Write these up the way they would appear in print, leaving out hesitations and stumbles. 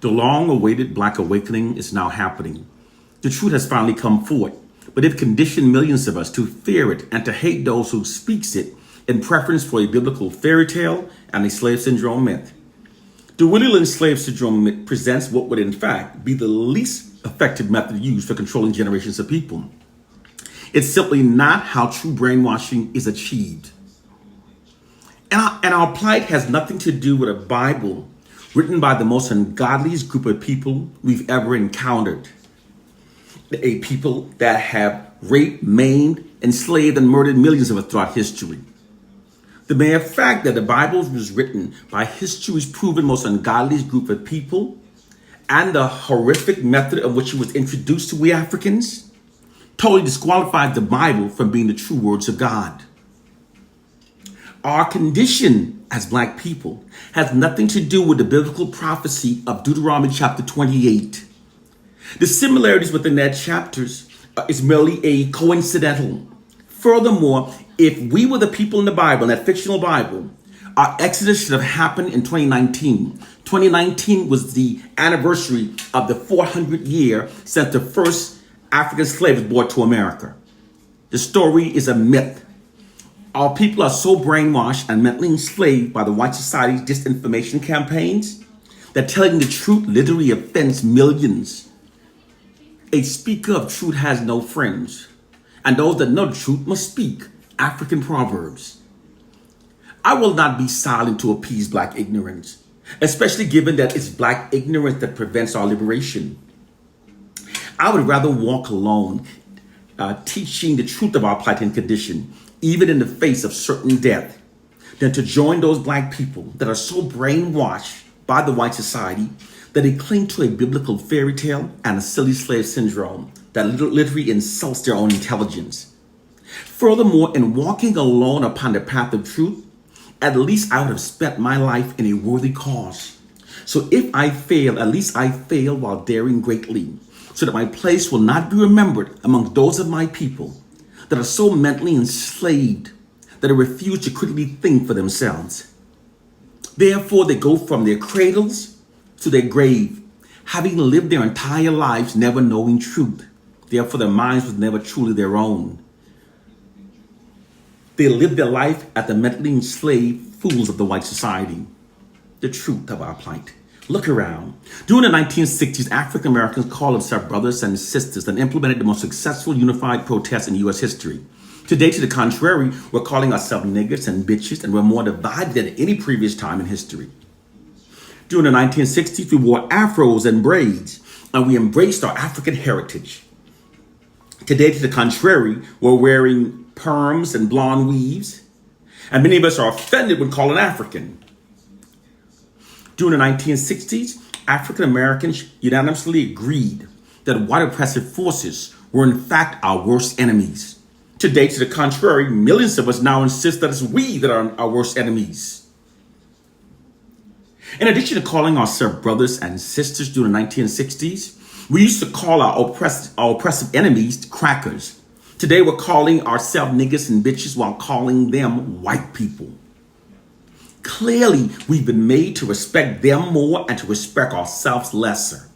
The long-awaited Black awakening is now happening. The truth has finally come forth, but it conditioned millions of us to fear it and to hate those who speaks it in preference for a biblical fairy tale and a slave syndrome myth. The Willie Lynch slave syndrome myth presents what would in fact be the least effective method used for controlling generations of people. It's simply not how true brainwashing is achieved. And our plight has nothing to do with a Bible written by the most ungodliest group of people we've ever encountered. A people that have raped, maimed, enslaved, and murdered millions of us throughout history. The mere fact that the Bible was written by history's proven most ungodliest group of people and the horrific method of which it was introduced to we Africans totally disqualifies the Bible from being the true words of God. Our condition as Black people has nothing to do with the biblical prophecy of Deuteronomy chapter 28. The similarities within that chapters is merely a coincidental. Furthermore, if we were the people in the Bible, in that fictional Bible, our exodus should have happened in 2019. 2019 was the anniversary of the 400th year since the first African slave was brought to America. The story is a myth. Our people are so brainwashed and mentally enslaved by the white society's disinformation campaigns that telling the truth literally offends millions. A speaker of truth has no friends, and those that know the truth must speak. African proverbs. I will not be silent to appease Black ignorance, especially given that it's Black ignorance that prevents our liberation. I would rather walk alone, teaching the truth of our plight and condition, even in the face of certain death, than to join those Black people that are so brainwashed by the white society that they cling to a biblical fairy tale and a silly slave syndrome that literally insults their own intelligence. Furthermore, in walking alone upon the path of truth, at least I would have spent my life in a worthy cause. So if I fail, at least I fail while daring greatly, so that my place will not be remembered among those of my people that are so mentally enslaved that they refuse to critically think for themselves. Therefore, they go from their cradles to their grave, having lived their entire lives never knowing truth. Therefore, their minds was never truly their own. They live their life as the mentally enslaved fools of the white society. The truth of our plight. Look around. During the 1960s, African Americans called themselves brothers and sisters and implemented the most successful unified protest in U.S. history. Today, to the contrary, we're calling ourselves niggas and bitches, and we're more divided than at any previous time in history. During the 1960s, we wore afros and braids, and we embraced our African heritage. Today, to the contrary, we're wearing perms and blonde weaves, and many of us are offended when called an African. During the 1960s, African Americans unanimously agreed that white oppressive forces were in fact our worst enemies. Today, to the contrary, millions of us now insist that it's we that are our worst enemies. In addition to calling ourselves brothers and sisters during the 1960s, we used to call our oppressive enemies crackers. Today, we're calling ourselves niggas and bitches while calling them white people. Clearly, we've been made to respect them more and to respect ourselves lesser.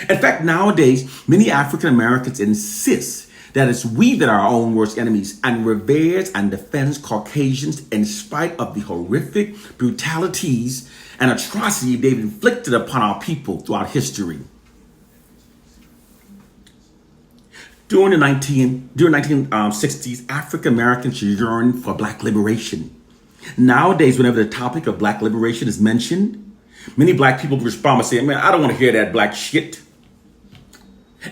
In fact, nowadays, many African Americans insist that it's we that are our own worst enemies and reveres and defends Caucasians in spite of the horrific brutalities and atrocities they've inflicted upon our people throughout history. During the 1960s, African Americans yearned for Black liberation. Nowadays, whenever the topic of Black liberation is mentioned, many Black people respond by saying, man, I don't want to hear that Black shit.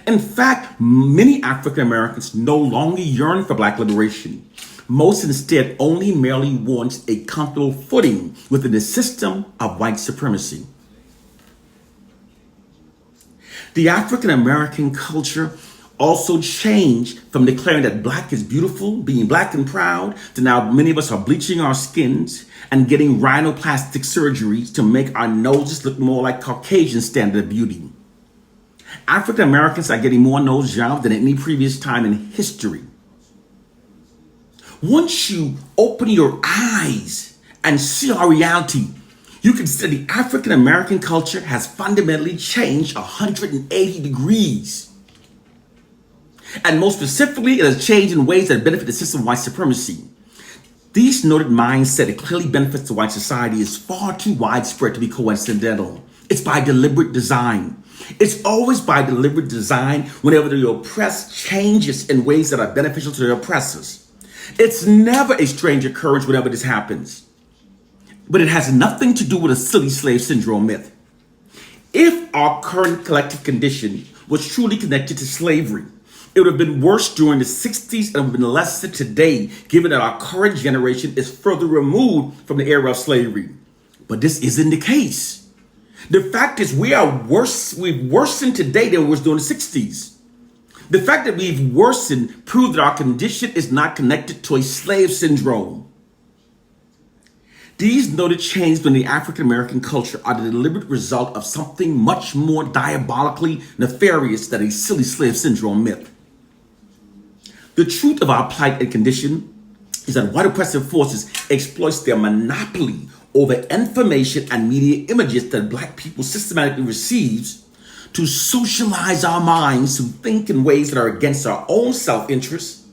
In fact, many African Americans no longer yearn for Black liberation. Most instead only merely wants a comfortable footing within the system of white supremacy. The African American culture also changed from declaring that Black is beautiful, being Black and proud, to now many of us are bleaching our skins and getting rhinoplastic surgeries to make our noses look more like Caucasian standard of beauty. African Americans are getting more nose jobs than at any previous time in history. Once you open your eyes and see our reality, You can see the African American culture has fundamentally changed 180 degrees. And most specifically, it has changed in ways that benefit the system of white supremacy. This noted mindset that clearly benefits the white society is far too widespread to be coincidental. It's by deliberate design. It's always by deliberate design whenever the oppressed changes in ways that are beneficial to the oppressors. It's never a strange occurrence whenever this happens. But it has nothing to do with a silly slave syndrome myth. If our current collective condition was truly connected to slavery, it would have been worse during the 60s and would have been less so today, given that our current generation is further removed from the era of slavery. But this isn't the case. The fact is we've worsened today than we was during the 60s. The fact that we've worsened proves that our condition is not connected to a slave syndrome. These noted changes in the African American culture are the deliberate result of something much more diabolically nefarious than a silly slave syndrome myth. The truth of our plight and condition is that white oppressive forces exploit their monopoly over information and media images that Black people systematically receives to socialize our minds to think in ways that are against our own self-interest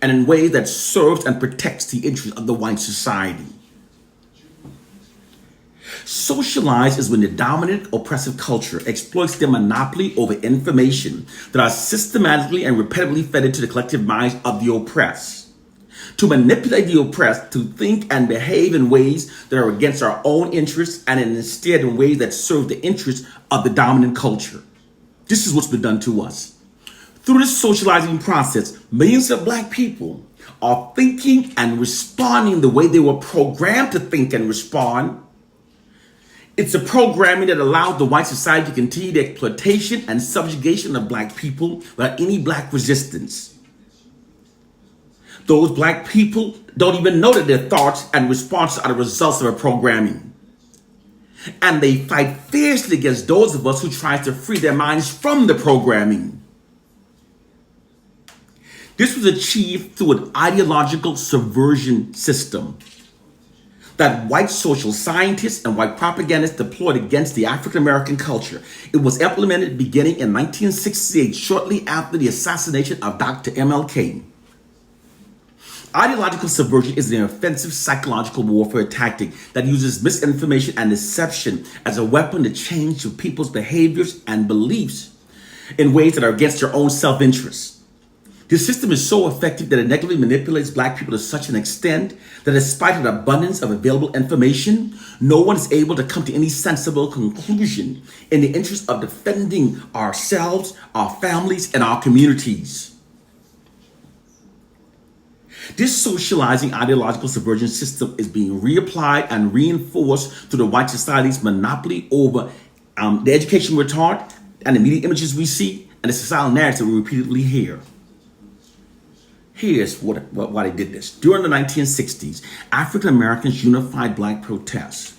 and in ways that serves and protects the interests of the white society. Socialize is when the dominant oppressive culture exploits their monopoly over information that are systematically and repetitively fed into the collective minds of the oppressed, to manipulate the oppressed to think and behave in ways that are against our own interests and instead in ways that serve the interests of the dominant culture. This is what's been done to us. Through this socializing process, millions of Black people are thinking and responding the way they were programmed to think and respond. It's a programming that allowed the white society to continue the exploitation and subjugation of Black people without any Black resistance. Those Black people don't even know that their thoughts and responses are the results of a programming. And they fight fiercely against those of us who try to free their minds from the programming. This was achieved through an ideological subversion system that white social scientists and white propagandists deployed against the African American culture. It was implemented beginning in 1968, shortly after the assassination of Dr. MLK. Ideological subversion is an offensive psychological warfare tactic that uses misinformation and deception as a weapon to change people's behaviors and beliefs in ways that are against their own self-interest. This system is so effective that it negatively manipulates Black people to such an extent that despite an abundance of available information, no one is able to come to any sensible conclusion in the interest of defending ourselves, our families, and our communities. This socializing ideological subversion system is being reapplied and reinforced through the white society's monopoly over the education we're taught and the media images we see and the societal narrative we repeatedly hear. Here's why they did this. During the 1960s, African Americans' unified Black protests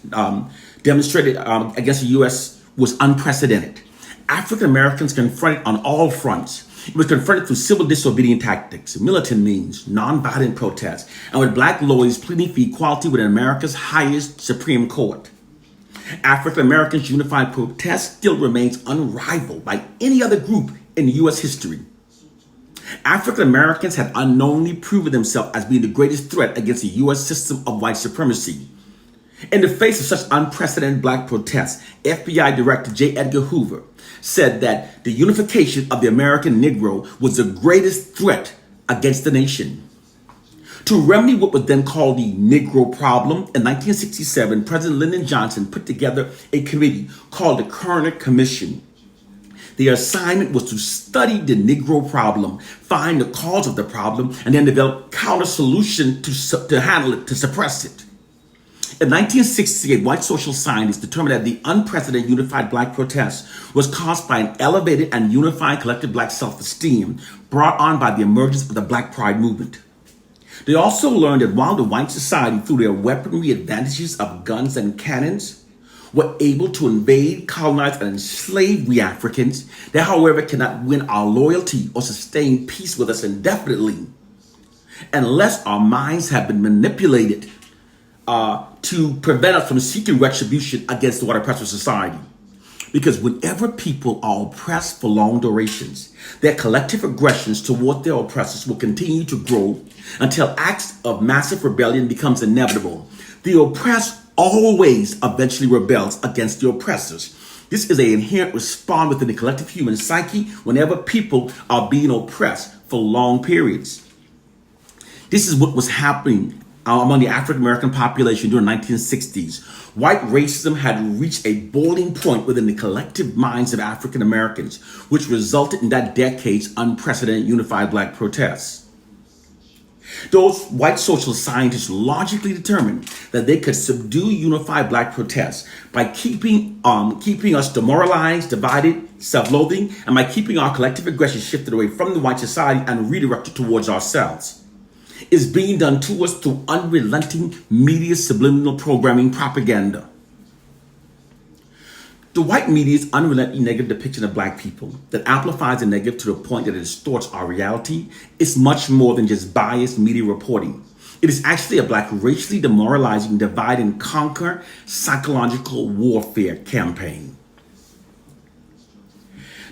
demonstrated against the U.S. was unprecedented. African Americans confronted on all fronts. It was confronted through civil disobedient tactics, militant means, nonviolent protests, and with Black lawyers pleading for equality within America's highest Supreme Court. African Americans' unified protest still remains unrivaled by any other group in U.S. history. African Americans had unknowingly proven themselves as being the greatest threat against the U.S. system of white supremacy. In the face of such unprecedented Black protests, FBI Director J. Edgar Hoover said that the unification of the American Negro was the greatest threat against the nation. To remedy what was then called the Negro problem, in 1967, President Lyndon Johnson put together a committee called the Kerner Commission. Their assignment was to study the Negro problem, find the cause of the problem, and then develop counter solution to handle it, to suppress it. In 1968, white social scientists determined that the unprecedented unified Black protest was caused by an elevated and unified collective Black self-esteem brought on by the emergence of the Black Pride movement. They also learned that while the white society, through their weaponry advantages of guns and cannons, were able to invade, colonize, and enslave we Africans, they, however, cannot win our loyalty or sustain peace with us indefinitely unless our minds have been manipulated to prevent us from seeking retribution against the white oppressor society. Because whenever people are oppressed for long durations, their collective aggressions toward their oppressors will continue to grow until acts of massive rebellion becomes inevitable. The oppressed always eventually rebels against the oppressors. This is an inherent response within the collective human psyche whenever people are being oppressed for long periods. This is what was happening among the African American population during the 1960s. White racism had reached a boiling point within the collective minds of African Americans, which resulted in that decade's unprecedented unified black protests. Those white social scientists logically determined that they could subdue unified black protests by keeping us demoralized, divided, self-loathing, and by keeping our collective aggression shifted away from the white society and redirected towards ourselves. It's being done to us through unrelenting media subliminal programming propaganda. The white media's unrelenting negative depiction of black people that amplifies the negative to the point that it distorts our reality is much more than just biased media reporting. It is actually a black racially demoralizing divide and conquer psychological warfare campaign.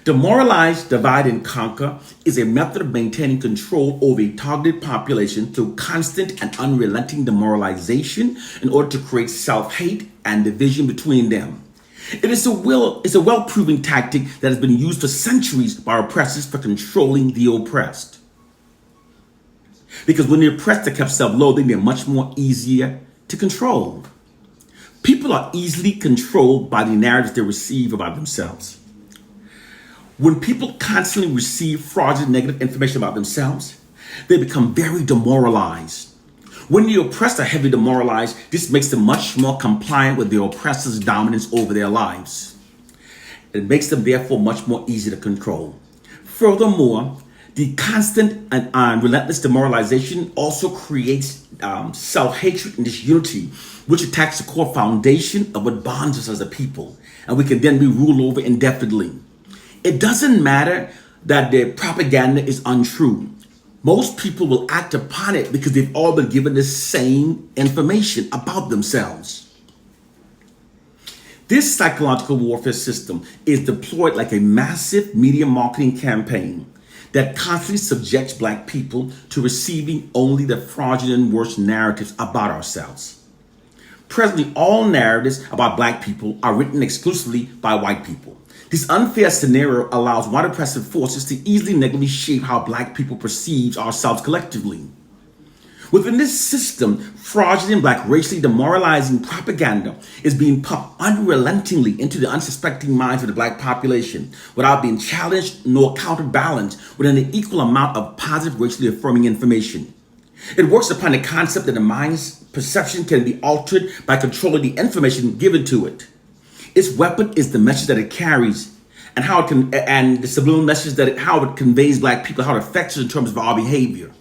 Demoralized divide and conquer is a method of maintaining control over a targeted population through constant and unrelenting demoralization in order to create self-hate and division between them. It is a well-proven tactic that has been used for centuries by oppressors for controlling the oppressed. Because when the oppressed are kept self-loathing, they're much more easier to control. People are easily controlled by the narratives they receive about themselves. When people constantly receive fraudulent negative information about themselves, they become very demoralized. When the oppressed are heavily demoralized, this makes them much more compliant with the oppressor's dominance over their lives. It makes them therefore much more easy to control. Furthermore, the constant and relentless demoralization also creates self-hatred and disunity, which attacks the core foundation of what bonds us as a people, and we can then be ruled over indefinitely. It doesn't matter that the propaganda is untrue. Most people will act upon it because they've all been given the same information about themselves. This psychological warfare system is deployed like a massive media marketing campaign that constantly subjects black people to receiving only the fraudulent worst narratives about ourselves. Presently, all narratives about black people are written exclusively by white people. This unfair scenario allows white oppressive forces to easily negatively shape how black people perceive ourselves collectively. Within this system, fraudulent black racially demoralizing propaganda is being pumped unrelentingly into the unsuspecting minds of the black population without being challenged nor counterbalanced with an equal amount of positive racially affirming information. It works upon the concept that the mind's perception can be altered by controlling the information given to it. Its weapon is the message that it carries and how it can, and the subliminal message that how it conveys black people, how it affects us in terms of our behavior.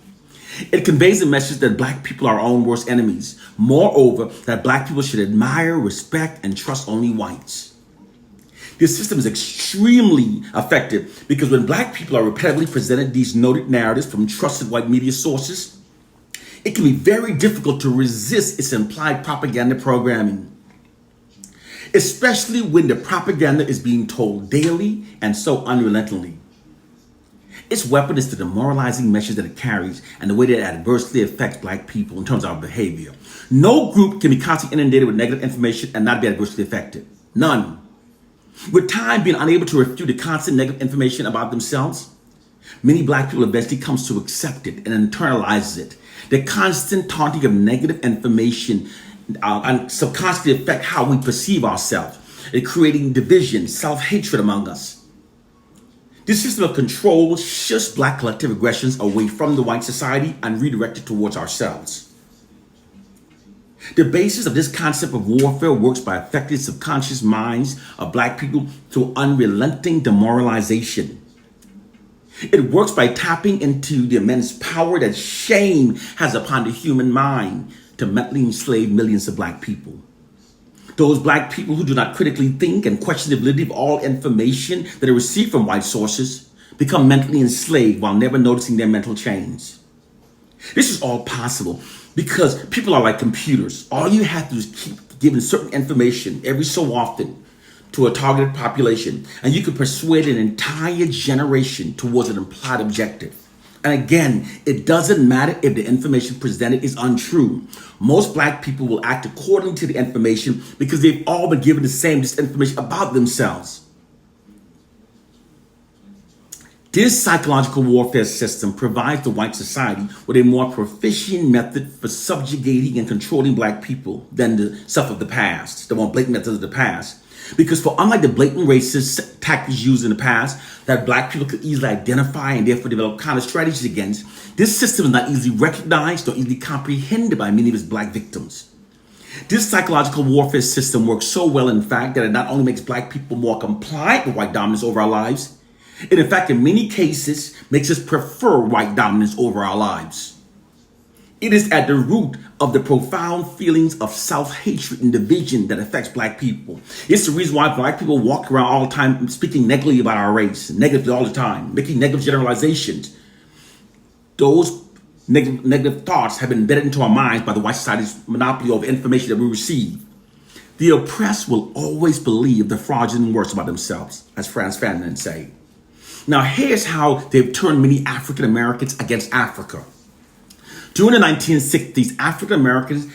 It conveys the message that black people are our own worst enemies. Moreover, that black people should admire, respect, and trust only whites. This system is extremely effective because when black people are repetitively presented these noted narratives from trusted white media sources, it can be very difficult to resist its implied propaganda programming, especially when the propaganda is being told daily and so unrelentingly. Its weapon is the demoralizing message that it carries and the way that it adversely affects black people in terms of our behavior. No group can be constantly inundated with negative information and not be adversely affected. None. With time being unable to refute the constant negative information about themselves, many black people eventually comes to accept it and internalizes it. The constant taunting of negative information and subconsciously affect how we perceive ourselves, creating division, self-hatred among us. This system of control shifts black collective aggressions away from the white society and redirected towards ourselves. The basis of this concept of warfare works by affecting subconscious minds of black people through unrelenting demoralization. It works by tapping into the immense power that shame has upon the human mind to mentally enslave millions of black people. Those black people who do not critically think and question the validity of all information that they receive from white sources become mentally enslaved while never noticing their mental change. This is all possible because people are like computers. All you have to do is keep giving certain information every so often to a targeted population, and you can persuade an entire generation towards an implied objective. And again, it doesn't matter if the information presented is untrue. Most Black people will act according to the information because they've all been given the same disinformation about themselves. This psychological warfare system provides the white society with a more proficient method for subjugating and controlling Black people than the stuff of the past, the more blatant methods of the past. Because for unlike the blatant racist tactics used in the past that Black people could easily identify and therefore develop counter strategies against, this system is not easily recognized or easily comprehended by many of its Black victims. This psychological warfare system works so well, in fact, that it not only makes Black people more compliant with white dominance over our lives, it in fact in many cases makes us prefer white dominance over our lives. It is at the root of the profound feelings of self-hatred and division that affects Black people. It's the reason why Black people walk around all the time speaking negatively about our race, negatively all the time, making negative generalizations. Those negative thoughts have been embedded into our minds by the white society's monopoly over information that we receive. The oppressed will always believe the fraudulent words about themselves, as Franz Ferdinand say. Now here's how they've turned many African Americans against Africa. During the 1960s, African Americans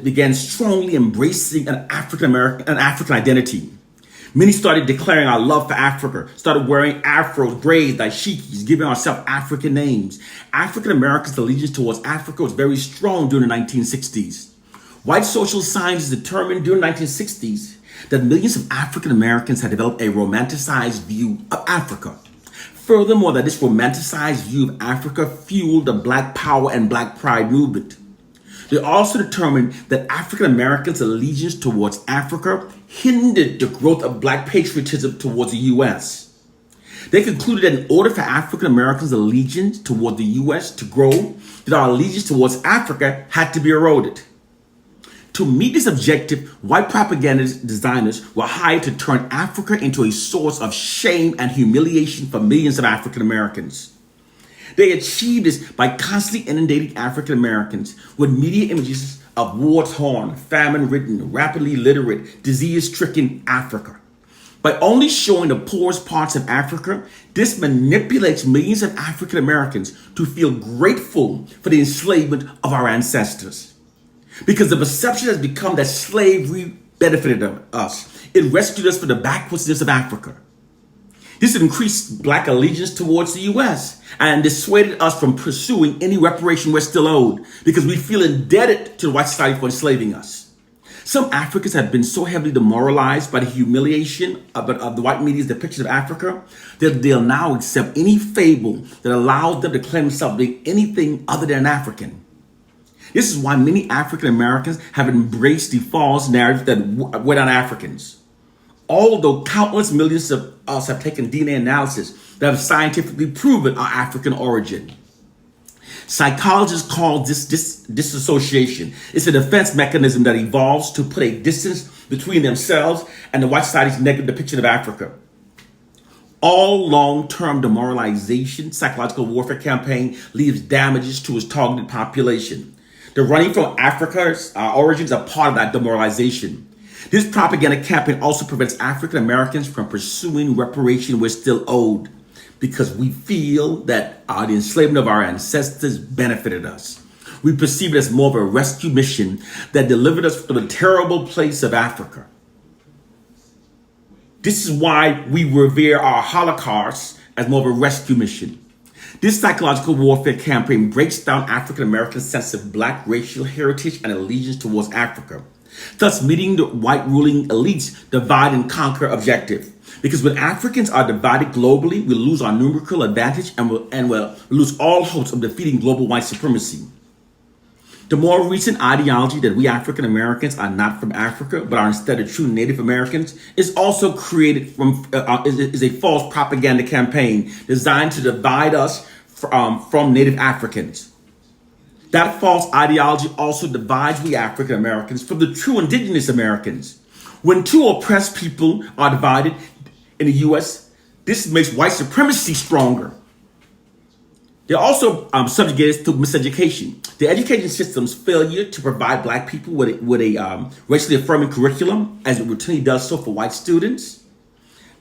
began strongly embracing an African identity. Many started declaring our love for Africa, started wearing afros, braids, dashikis, giving ourselves African names. African Americans' allegiance towards Africa was very strong during the 1960s. White social scientists determined during the 1960s that millions of African Americans had developed a romanticized view of Africa. Furthermore, that this romanticized view of Africa fueled the Black Power and Black Pride movement. They also determined that African Americans' allegiance towards Africa hindered the growth of Black patriotism towards the U.S. They concluded that in order for African Americans' allegiance toward the U.S. to grow, that our allegiance towards Africa had to be eroded. To meet this objective, white propaganda designers were hired to turn Africa into a source of shame and humiliation for millions of African Americans. They achieved this by constantly inundating African Americans with media images of war-torn, famine-ridden, rapidly literate, disease-stricken Africa. By only showing the poorest parts of Africa, this manipulates millions of African Americans to feel grateful for the enslavement of our ancestors. Because the perception has become that slavery benefited us. It rescued us from the backwardness of Africa. This increased Black allegiance towards the U.S. and dissuaded us from pursuing any reparation we're still owed because we feel indebted to the white society for enslaving us. Some Africans have been so heavily demoralized by the humiliation of the white media's depiction of Africa that they'll now accept any fable that allows them to claim themselves to be anything other than African. This is why many African Americans have embraced the false narrative that we're not Africans. Although countless millions of us have taken DNA analysis that have scientifically proven our African origin. Psychologists call this disassociation. It's a defense mechanism that evolves to put a distance between themselves and the white society's negative depiction of Africa. All long-term demoralization, psychological warfare campaign leaves damages to its targeted population. The running from Africa's origins are part of that demoralization. This propaganda campaign also prevents African Americans from pursuing reparation we're still owed because we feel that the enslavement of our ancestors benefited us. We perceive it as more of a rescue mission that delivered us from the terrible place of Africa. This is why we revere our Holocaust as more of a rescue mission. This psychological warfare campaign breaks down African Americans' sense of Black racial heritage and allegiance towards Africa, thus meeting the white ruling elites' divide and conquer objective. Because when Africans are divided globally, we lose our numerical advantage and we'll lose all hopes of defeating global white supremacy. The more recent ideology that we African Americans are not from Africa, but are instead of true Native Americans, is also created from is a false propaganda campaign designed to divide us from Native Africans. That false ideology also divides we African Americans from the true indigenous Americans. When two oppressed people are divided in the U.S., this makes white supremacy stronger. They're also subjugated to miseducation. The education system's failure to provide black people with a racially affirming curriculum, as it routinely does so for white students,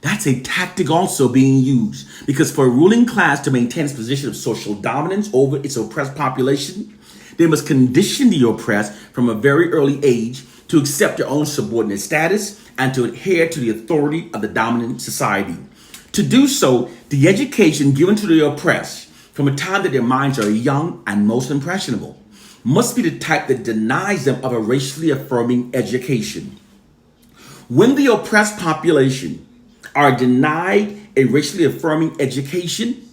that's a tactic also being used. Because for a ruling class to maintain its position of social dominance over its oppressed population, they must condition the oppressed from a very early age to accept their own subordinate status and to adhere to the authority of the dominant society. To do so, the education given to the oppressed from a time that their minds are young and most impressionable must be the type that denies them of a racially affirming education. When the oppressed population are denied a racially affirming education,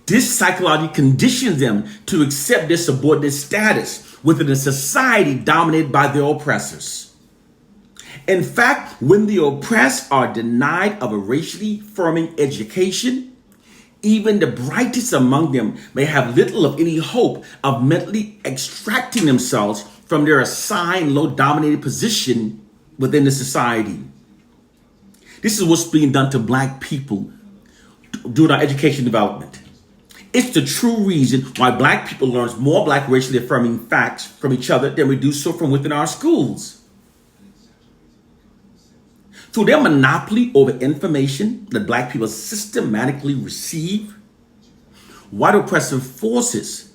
this psychology conditions them to accept their subordinate status within a society dominated by their oppressors. In fact, when the oppressed are denied of a racially affirming education, even the brightest among them may have little of any hope of mentally extracting themselves from their assigned low dominated position within the society. This is what's being done to black people during our education development. It's the true reason why black people learn more black racially affirming facts from each other than we do so from within our schools. Through their monopoly over information that black people systematically receive, white oppressive forces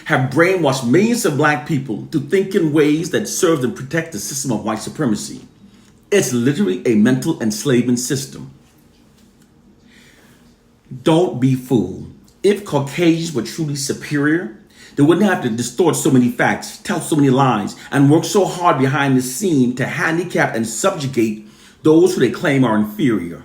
have brainwashed millions of black people to think in ways that serve and protect the system of white supremacy. It's literally a mental enslavement system. Don't be fooled. If Caucasians were truly superior, they wouldn't have to distort so many facts, tell so many lies, and work so hard behind the scene to handicap and subjugate those who they claim are inferior.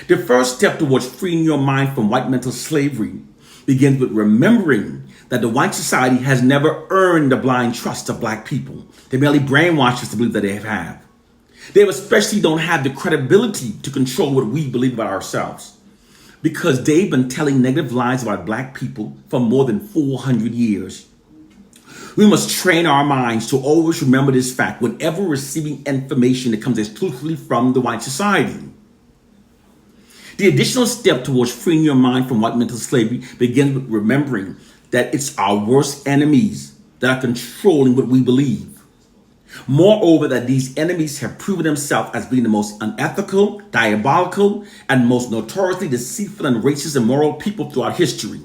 The first step towards freeing your mind from white mental slavery begins with remembering that the white society has never earned the blind trust of black people. They merely brainwash us to believe that they have. They especially don't have the credibility to control what we believe about ourselves, because they've been telling negative lies about black people for more than 400 years. We must train our minds to always remember this fact whenever receiving information that comes exclusively from the white society. The additional step towards freeing your mind from white mental slavery begins with remembering that it's our worst enemies that are controlling what we believe. Moreover, that these enemies have proven themselves as being the most unethical, diabolical, and most notoriously deceitful and racist and immoral people throughout history.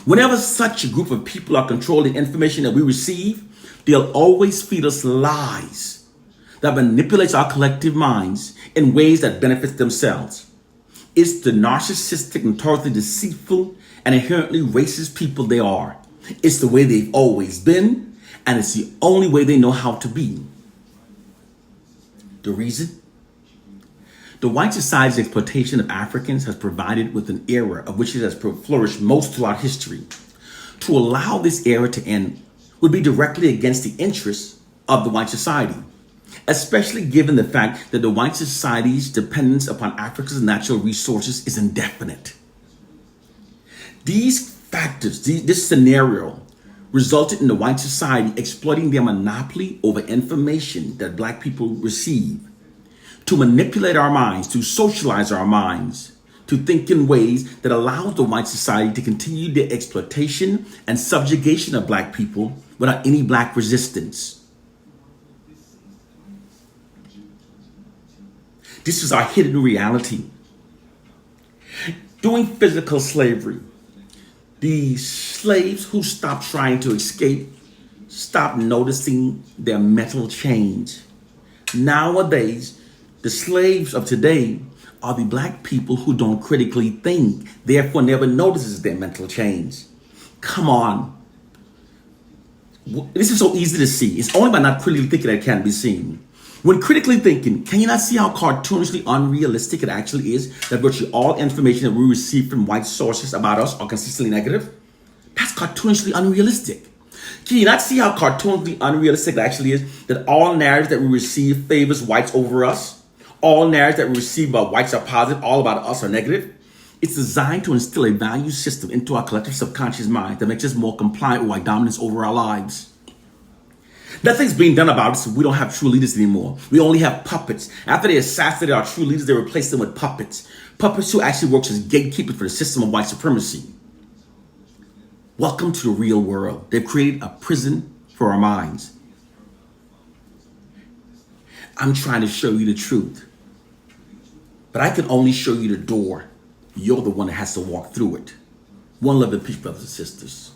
Whenever such a group of people are controlling information that we receive, they'll always feed us lies that manipulates our collective minds in ways that benefit themselves. It's the narcissistic, notoriously deceitful, and inherently racist people they are. It's the way they've always been, and it's the only way they know how to be. The reason? The white society's exploitation of Africans has provided with an era of which it has flourished most throughout history. To allow this era to end would be directly against the interests of the white society, especially given the fact that the white society's dependence upon Africa's natural resources is indefinite. These factors, this scenario, resulted in the white society exploiting their monopoly over information that black people receive, to manipulate our minds, to socialize our minds, to think in ways that allows the white society to continue their exploitation and subjugation of black people without any black resistance. This is our hidden reality. During physical slavery, the slaves who stopped trying to escape stopped noticing their mental change. Nowadays, the slaves of today are the black people who don't critically think, therefore never notices their mental change. Come on. This is so easy to see. It's only by not critically thinking that it can be seen. When critically thinking, can you not see how cartoonishly unrealistic it actually is that virtually all information that we receive from white sources about us are consistently negative? That's cartoonishly unrealistic. Can you not see how cartoonishly unrealistic it actually is that all narratives that we receive favors whites over us? All narratives that we receive about whites are positive, all about us are negative? It's designed to instill a value system into our collective subconscious mind that makes us more compliant with white dominance over our lives. Nothing's being done about it, so we don't have true leaders anymore. We only have puppets. After they assassinated our true leaders, they replaced them with puppets. Puppets who actually work as gatekeepers for the system of white supremacy. Welcome to the real world. They've created a prison for our minds. I'm trying to show you the truth, but I can only show you the door. You're the one that has to walk through it. One love and peace, brothers and sisters.